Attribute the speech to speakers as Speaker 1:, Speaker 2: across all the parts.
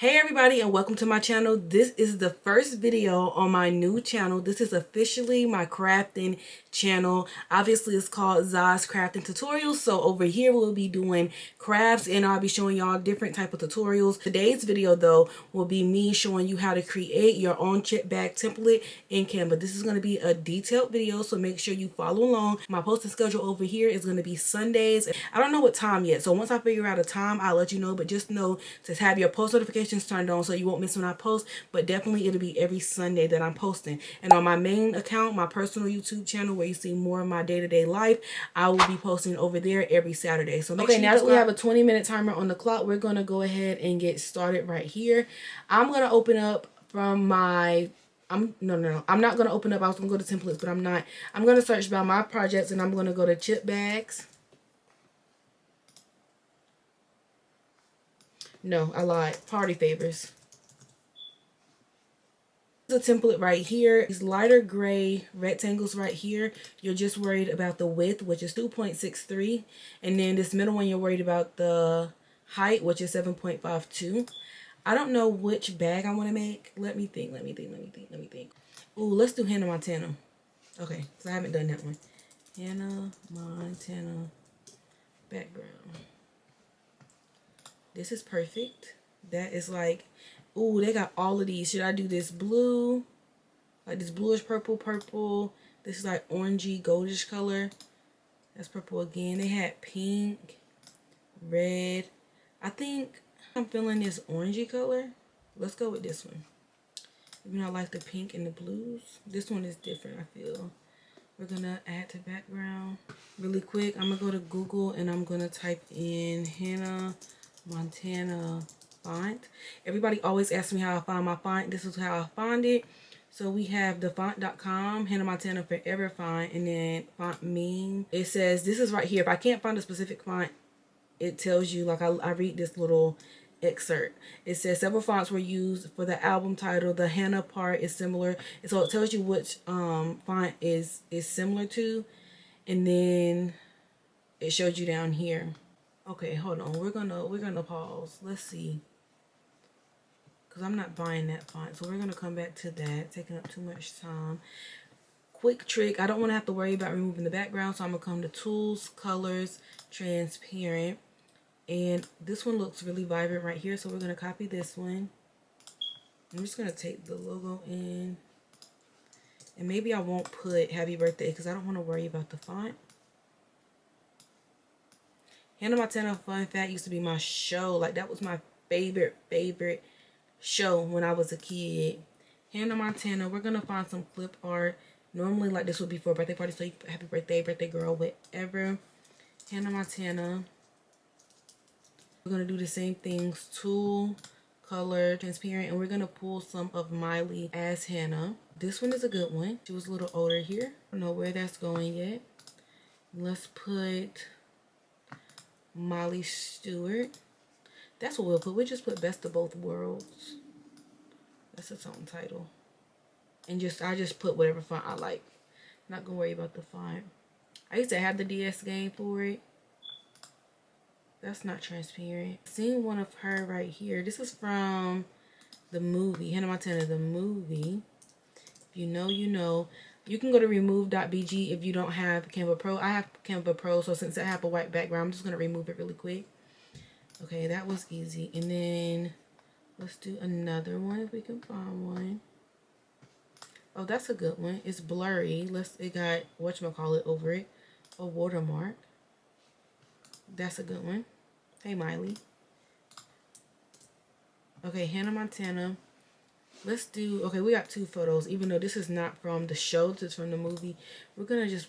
Speaker 1: Hey everybody, and welcome to my channel. This is the first video on my new channel. This is officially my crafting channel. Obviously it's called Z's Crafting Tutorials. So over here we'll be doing crafts and I'll be showing y'all different type of tutorials. Today's video though will be me showing you how to create your own chip bag template in Canva. This is going to be a detailed video, so make sure you follow along. My posting schedule over here is going to be Sundays. I don't know what time yet, so once I figure out a time I'll let you know, but just know to have your post notifications turned on so you won't miss when I post. But definitely it'll be every Sunday that I'm posting. And on my main account, my personal YouTube channel where you see more of my day-to-day life, I will be posting over there every Saturday. So okay, now that we have a 20-minute timer on the clock, we're gonna go ahead and get started right here. I'm gonna open up from my I'm not gonna open up. I was gonna go to templates, but I'm not. I'm gonna search by my projects and I'm gonna go to chip bags. No, I lied. Party favors. The template right here. These lighter gray rectangles right here, you're just worried about the width, which is 2.63, and then this middle one you're worried about the height, which is 7.52. I don't know which bag I want to make. Let me think. Ooh, let's do Hannah Montana. Okay, so I haven't done that one. Hannah Montana background. This is perfect. That is like, ooh, they got all of these. Should I do this blue? Like this bluish purple. This is like orangey, goldish color. That's purple again. They had pink, red. I think I'm feeling this orangey color. Let's go with this one. Even though I like the pink and the blues, this one is different, I feel. We're gonna add to background really quick. I'm gonna go to Google and I'm gonna type in Hannah Montana font. Everybody always asks me how I find my font. This is how I find it. So we have the font.com, Hannah Montana Forever font, and then font meme. It says this is right here. If I can't find a specific font, it tells you, like I read this little excerpt. It says several fonts were used for the album title. The Hannah part is similar, and so it tells you which font is similar to, and then it shows you down here. Okay, hold on. We're gonna pause. Let's see, because I'm not buying that font, so we're gonna come back to that. Taking up too much time. Quick trick. I don't want to have to worry about removing the background, so I'm gonna come to Tools, Colors, Transparent. And this one looks really vibrant right here, so we're going to copy this one. I'm just going to take the logo in. And maybe I won't put happy birthday because I don't want to worry about the font. Hannah Montana, fun fact, used to be my show. Like, that was my favorite show when I was a kid. Hannah Montana, we're going to find some clip art. Normally, like, this would be for a birthday party, so you put happy birthday, birthday girl, whatever. Hannah Montana. We're going to do the same things, tool, color, transparent, and we're going to pull some of Miley as Hannah. This one is a good one. She was a little older here. I don't know where that's going yet. Let's put Molly Stewart. That's what we'll put. We'll just put Best of Both Worlds. That's its own title. And I just put whatever font I like. Not going to worry about the font. I used to have the DS game for it. That's not transparent. Seeing one of her right here. This is from the movie, Hannah Montana, the movie. If you know, you know. You can go to remove.bg if you don't have Canva Pro. I have Canva Pro, so since I have a white background, I'm just going to remove it really quick. Okay, that was easy. And then let's do another one if we can find one. Oh, that's a good one. It's blurry. It got whatchamacallit over it. A watermark. That's a good one. Hey, Miley. Okay, Hannah Montana. Let's do, okay, we got two photos. Even though this is not from the show, this is from the movie. We're going to just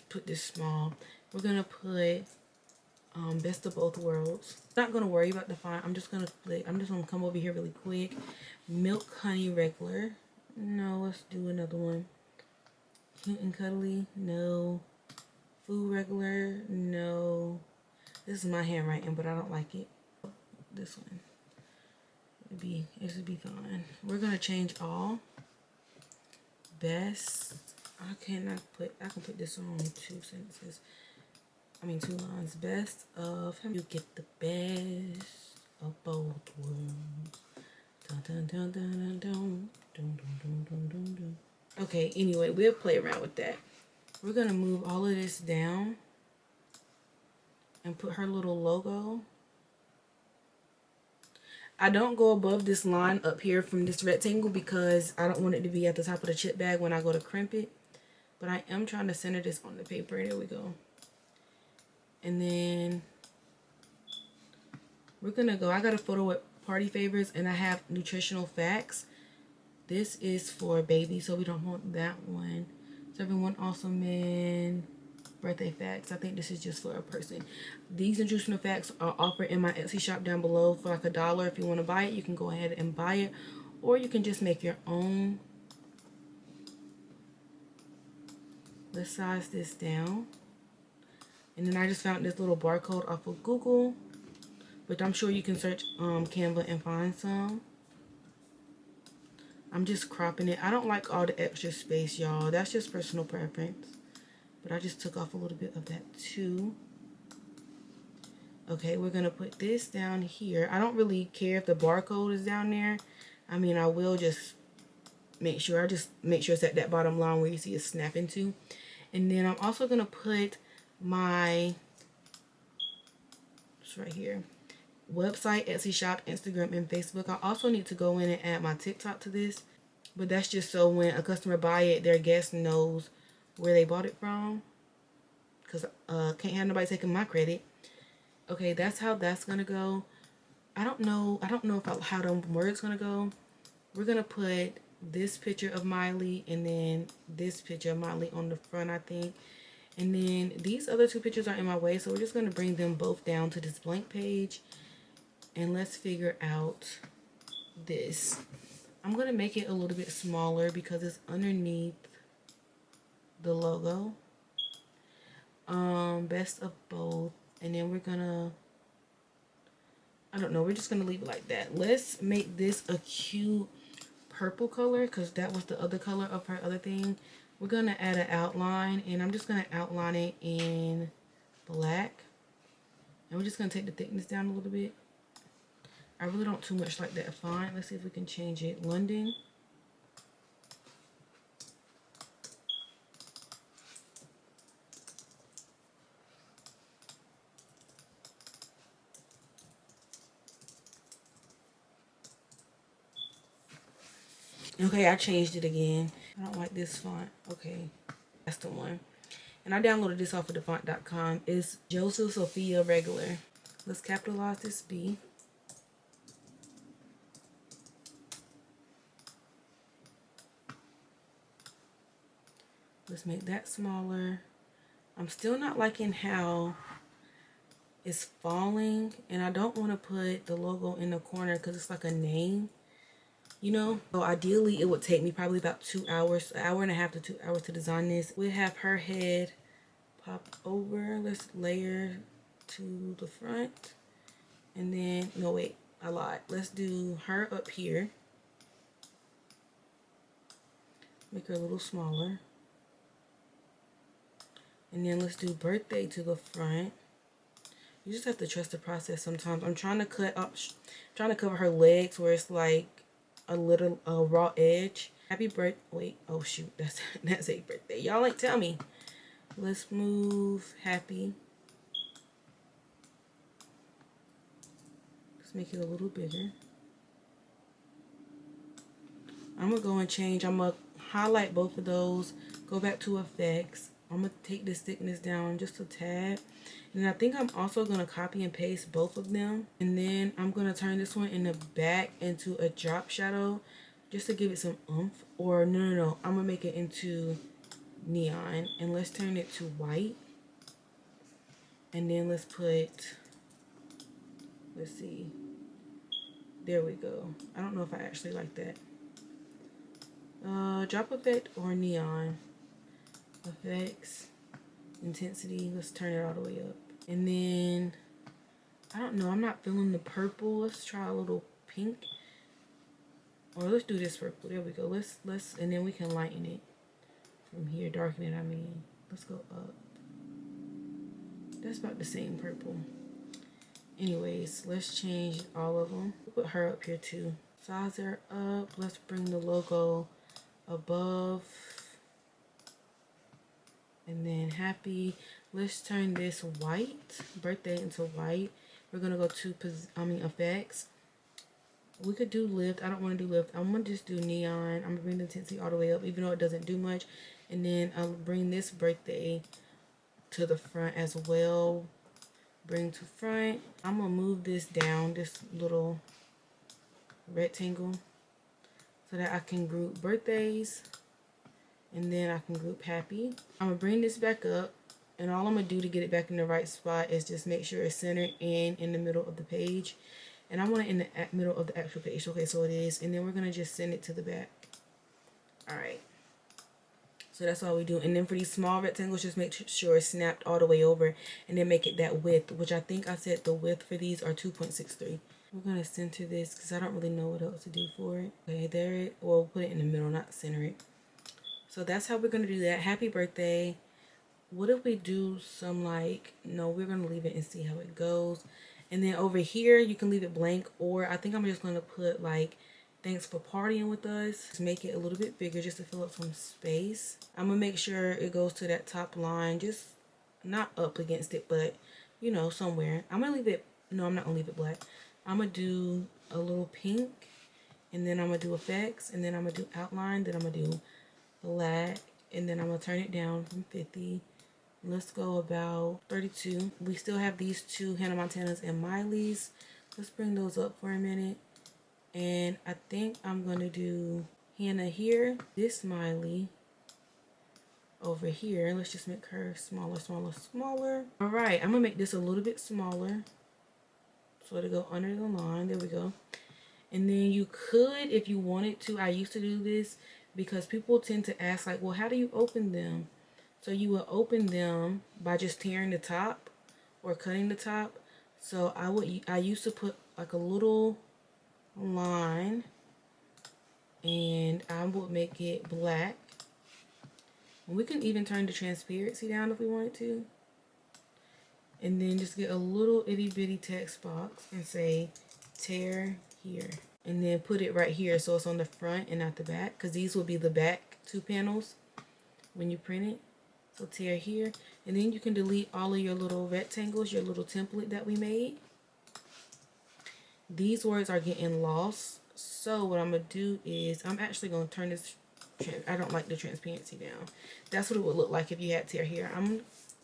Speaker 1: put this small. We're going to put Best of Both Worlds. Not going to worry about the font. I'm just going to come over here really quick. Milk Honey Regular. No, let's do another one. Cute and Cuddly. No. Food Regular. No. This is my handwriting, but I don't like it. This one. It should be fine. We're gonna change all. Best. I can put this on 2 sentences. I mean 2 lines. Best of. You get the best of both worlds. Okay, anyway, we'll play around with that. We're gonna move all of this down and put her little logo. I don't go above this line up here from this rectangle because I don't want it to be at the top of the chip bag when I go to crimp it. But I am trying to center this on the paper. There we go. And then we're gonna go. I got a photo with party favors and I have nutritional facts. This is for baby, so we don't want that one. Serving one awesome man. Birthday facts. I think this is just for a person. These nutritional facts are offered in my Etsy shop down below for like $1. If you want to buy it, you can go ahead and buy it, or you can just make your own. Let's size this down. And then I just found this little barcode off of Google, but I'm sure you can search Canva and find some. I'm just cropping it. I don't like all the extra space, y'all. That's just personal preference. But I just took off a little bit of that too. Okay, we're going to put this down here. I don't really care if the barcode is down there. I mean, I will just make sure. It's at that bottom line where you see it snap into. And then I'm also going to put my, it's right here, website, Etsy shop, Instagram, and Facebook. I also need to go in and add my TikTok to this. But that's just so when a customer buy it, their guest knows where they bought it from, because can't have nobody taking my credit. Okay, that's how that's gonna go. I don't know how the word's gonna go. We're gonna put this picture of Miley and then this picture of Miley on the front, I think. And then these other two pictures are in my way, so we're just gonna bring them both down to this blank page. And let's figure out this. I'm gonna make it a little bit smaller because it's underneath the logo. Best of both. And then we're gonna, I don't know, we're just gonna leave it like that. Let's make this a cute purple color because that was the other color of her other thing. We're gonna add an outline, and I'm just gonna outline it in black. And we're just gonna take the thickness down a little bit. I really don't too much like that font. Let's see if we can change it. London. Okay, I changed it again. I don't like this font. Okay, that's the one. And I downloaded this off of thefont.com. It's Joseph Sophia Regular. Let's capitalize this B. Let's make that smaller. I'm still not liking how it's falling, and I don't want to put the logo in the corner because it's like a name, you know. So ideally it would take me probably about 2 hours, an hour and a half to 2 hours to design this. We have her head pop over. Let's layer to the front, and then no, wait, I lied. Let's do her up here, make her a little smaller. And then let's do birthday to the front. You just have to trust the process sometimes. I'm trying to trying to cover her legs where it's like a little raw edge. Happy birthday. Wait, oh shoot, that's a birthday. Y'all ain't tell me. Let's move happy. Let's make it a little bigger. I'm gonna go and change. I'm gonna highlight both of those. Go back to effects. I'm going to take this thickness down just a tad. And I think I'm also going to copy and paste both of them. And then I'm going to turn this one in the back into a drop shadow just to give it some oomph. Or no. I'm going to make it into neon. And let's turn it to white. And then let's put, let's see. There we go. I don't know if I actually like that. Drop effect or neon. Effects, intensity, let's turn it all the way up. And then I don't know, I'm not feeling the purple. Let's try a little pink, or let's do this purple. There we go. Let's and then we can lighten it from here, darken it. I mean, let's go up. That's about the same purple. Anyways, let's change all of them. Put her up here too. size her up. Let's bring the logo above. And then happy. Let's turn this white, birthday, into white. We're gonna go to effects. We could do lift. I don't want to do lift. I'm gonna just do neon. I'm gonna bring the intensity all the way up, even though it doesn't do much. And then I'll bring this birthday to the front as well. Bring to front. I'm gonna move this down, this little rectangle, so that I can group birthdays, and then I can group happy. I'm gonna bring this back up, and all I'm gonna do to get it back in the right spot is just make sure it's centered and in the middle of the page. And I want it in the middle of the actual page. Okay, so it is. And then we're gonna just send it to the back. All right. So that's all we do. And then for these small rectangles, just make sure it's snapped all the way over, and then make it that width, which I think I said the width for these are 2.63. We're gonna center this because I don't really know what else to do for it. Okay, there it. Well, put it in the middle, not center it. So that's how we're gonna do that. Happy birthday. What if we do some like, no, we're gonna leave it and see how it goes. And then over here, you can leave it blank, or I think I'm just gonna put like, thanks for partying with us. Just make it a little bit bigger just to fill up some space. I'm gonna make sure it goes to that top line, just not up against it, but you know, somewhere. I'm gonna leave it, no, I'm not gonna leave it black. I'm gonna do a little pink, and then I'm gonna do effects, and then I'm gonna do outline, then I'm gonna do black, and then I'm gonna turn it down from 50. Let's go about 32. We still have these two Hannah Montanas and Miley's. Let's bring those up for a minute. And I think I'm going to do Hannah here, this Miley over here. Let's just make her smaller, smaller, smaller. All right, I'm going to make this a little bit smaller, so it'll go under the line. There we go. And then you could, if you wanted to, I used to do this because people tend to ask like, well, how do you open them? So you will open them by just tearing the top or cutting the top. So I used to put like a little line, and I would make it black. And we can even turn the transparency down if we wanted to. And then just get a little itty bitty text box and say tear here. And then put it right here so it's on the front and not the back, because these will be the back two panels when you print it. So tear here. And then you can delete all of your little rectangles, your little template that we made. These words are getting lost. So what I'm going to do is I'm actually going to turn this, I don't like the transparency down. That's what it would look like if you had tear here. I'm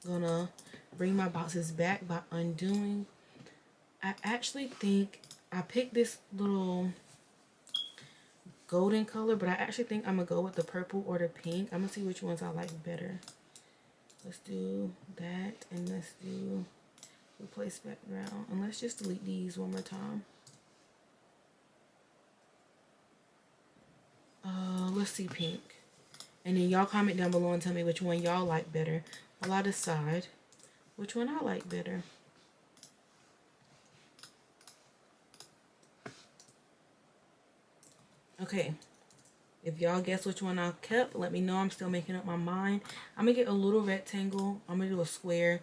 Speaker 1: going to bring my boxes back by undoing. I actually think I picked this little golden color, but I actually think I'm going to go with the purple or the pink. I'm going to see which ones I like better. Let's do that, and let's do replace background, and let's just delete these one more time. Let's see pink, and then y'all comment down below and tell me which one y'all like better while I decide which one I like better. Okay, if y'all guess which one I kept, let me know. I'm still making up my mind. I'm gonna get a little rectangle. I'm gonna do a square.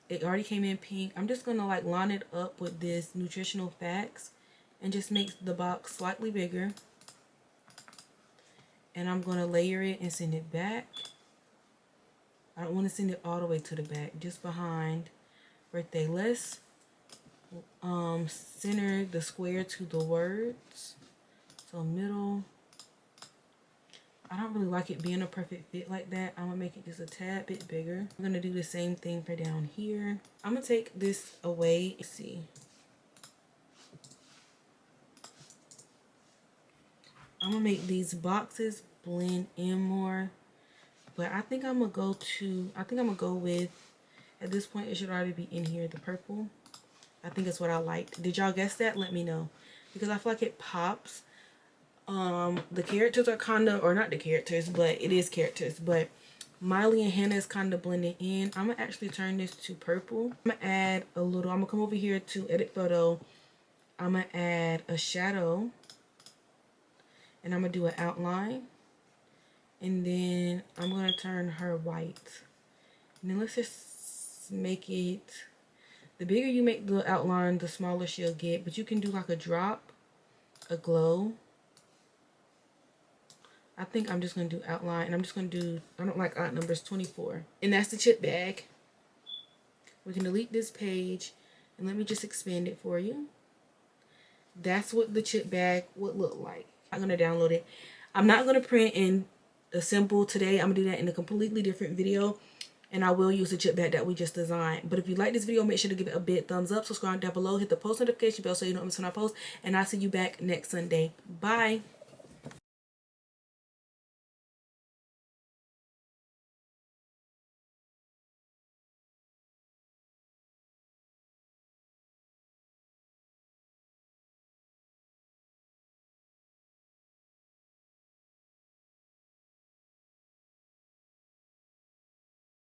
Speaker 1: It already came in pink. I'm just gonna like line it up with this nutritional facts and just make the box slightly bigger. And I'm gonna layer it and send it back. I don't want to send it all the way to the back, just behind birthday. Let's center the square to the words. So middle. I don't really like it being a perfect fit like that. I'm gonna make it just a tad bit bigger. I'm gonna do the same thing for down here. I'm gonna take this away. Let's see. I'm gonna make these boxes blend in more, but I think I'm gonna go with, at this point it should already be in here, the purple. I think that's what I liked. Did y'all guess that? Let me know, because I feel like it pops. The characters are kind of, or not the characters, but it is characters, but Miley and Hannah is kind of blending in. I'm gonna actually turn this to purple. I'm gonna add a little, I'm gonna come over here to edit photo. I'm gonna add a shadow, and I'm gonna do an outline, and then I'm gonna turn her white. And then let's just make it, the bigger you make the outline, the smaller she'll get, but you can do like a drop a glow. I think I'm just going to do outline, and I'm just going to do, I don't like odd numbers, 24. And that's the chip bag. We can delete this page, and let me just expand it for you. That's what the chip bag would look like. I'm going to download it. I'm not going to print and assemble today. I'm going to do that in a completely different video. And I will use the chip bag that we just designed. But if you like this video, make sure to give it a big thumbs up. Subscribe down below. Hit the post notification bell so you don't miss when I post. And I'll see you back next Sunday. Bye.